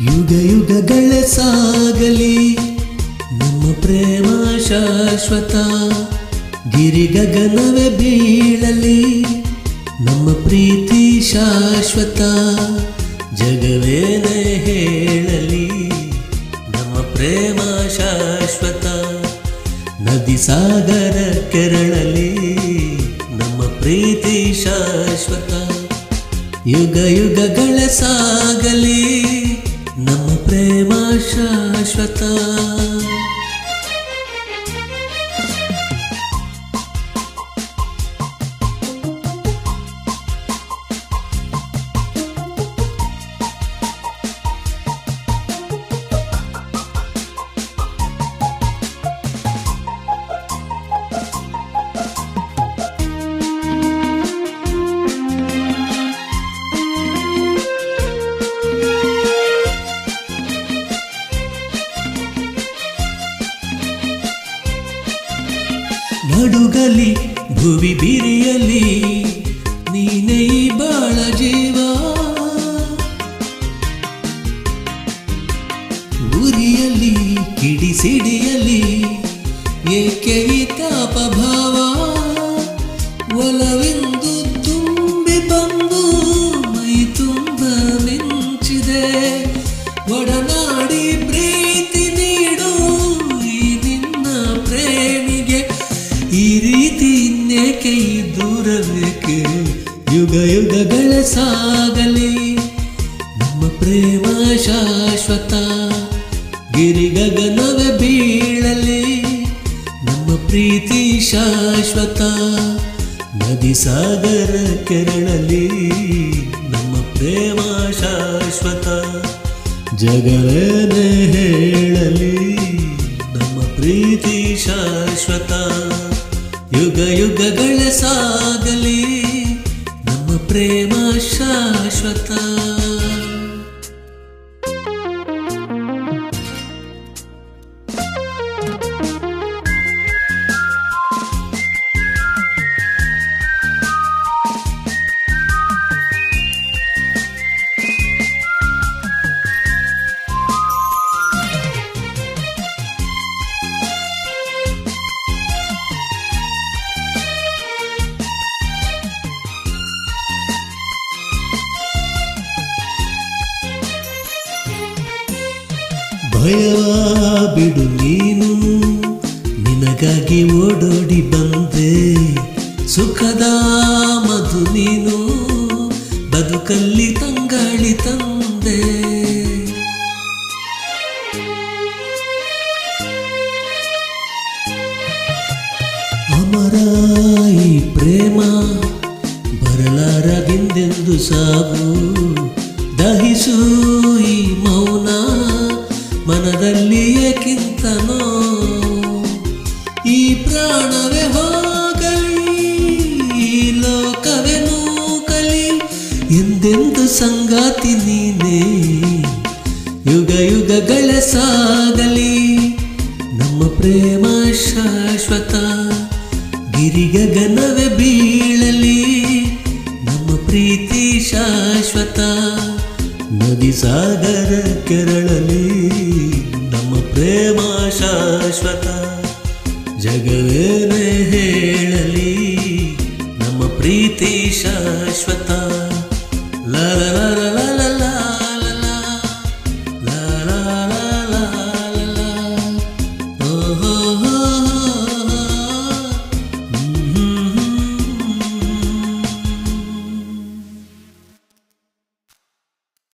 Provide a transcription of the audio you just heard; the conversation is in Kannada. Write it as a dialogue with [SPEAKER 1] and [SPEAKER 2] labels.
[SPEAKER 1] ಯುಗ ಯುಗಗಳ ಸಾಗಲಿ ನಮ್ಮ ಪ್ರೇಮ ಶಾಶ್ವತ. ಗಿರಿ ಗಗನವೇ ಬೀಳಲಿ ನಮ್ಮ ಪ್ರೀತಿ ಶಾಶ್ವತ. ಜಗವೇನೇ ಹೇಳಲಿ ನಮ್ಮ ಪ್ರೇಮ ಶಾಶ್ವತ. ನದಿ ಸಾಗರ ಕೆರಳಲಿ ನಮ್ಮ ಪ್ರೀತಿ ಶಾಶ್ವತ. ಯುಗ ಯುಗಗಳ ಸಾಗಲಿ ನಮ್ಮ ಪ್ರೇಮ ಶಾಶ್ವತ. ನಡುಗಲಿ ಭುವಿ ಬಿರಿಯಲಿ ನೀನೇ ಈ ಬಾಳ ಜೀವ. ಉರಿಯಲಿ ಕಿಡಿಸಿಡಿಯಲಿ ಏಕೆ ಈ ತಾಪ ಭಾವ. ಒಲವೆಂದು ತುಂಬಿ ಬಂದು ಮೈ ತುಂಬ ಮಿಂಚಿದೆ. ಒಡನಾಡಿ ಪ್ರೀತಿ ನೀಡು ಈ ನಿನ್ನ ಪ್ರೇಮಿಗೆ. ಈ ರೀತಿ ಇನ್ನೇಕೆ ಈ ದೂರವೇಕೆ. ಯುಗ ಯುಗಗಳ ಸಾಗಲಿ ನಮ್ಮ ಪ್ರೇಮ ಶಾಶ್ವತ. ಗಿರಿ ಗಗನವೇ ಬೀಳಲಿ ನಮ್ಮ ಪ್ರೀತಿ ಶಾಶ್ವತ. ನದಿ ಸಾಗರ ಕೆರಳಲಿ ನಮ್ಮ ಪ್ರೇಮ ಶಾಶ್ವತ. ಜಗವೇನೇ ಹೇಳಲಿ ನಮ್ಮ ಪ್ರೀತಿ ಶಾಶ್ವತ. ಯುಗ ಯುಗಗಳ ಸಾಗಲಿ ನಮ್ಮ ಪ್ರೇಮ ಶಾಶ್ವತ. ಭಯವ ಬಿಡು ನೀನು ನಿನಗಾಗಿ ಓಡೋಡಿ ಬಂದೆ. ಸುಖದ ಮಧು ನೀನು ಬದುಕಲ್ಲಿ ತಂಗಾಳಿ ತಂದೆ. ಅಮರ ಈ ಪ್ರೇಮ ಬರಲಾರದಿಂದೆಂದು ಸಾವು. ದಹಿಸು ಈ ಮೌನ ಮನದಲ್ಲಿ ಏಕಿಂತನೋ. ಈ ಪ್ರಾಣವೇ ಹೋಗಲಿ ಈ ಲೋಕವೇ ನೂಕಲಿ ಎಂದೆಂದು ಸಂಗಾತಿ ನೀನೇ. ಯುಗ ಯುಗಗಳ ಸಾಗಲಿ ನಮ್ಮ ಪ್ರೇಮ ಶಾಶ್ವತ. ಗಿರಿ ಗಗನವೇ ಬೀಳಲಿ ನಮ್ಮ ಪ್ರೀತಿ ಶಾಶ್ವತ. ನದಿ ಸಾಗರ ಕೆರಳಲಿ ನಮ್ಮ ಪ್ರೇಮ ಶಾಶ್ವತ. ಜಗವೇನೇ ಹೇಳಲಿ ನಮ್ಮ ಪ್ರೀತಿ ಶಾಶ್ವತ.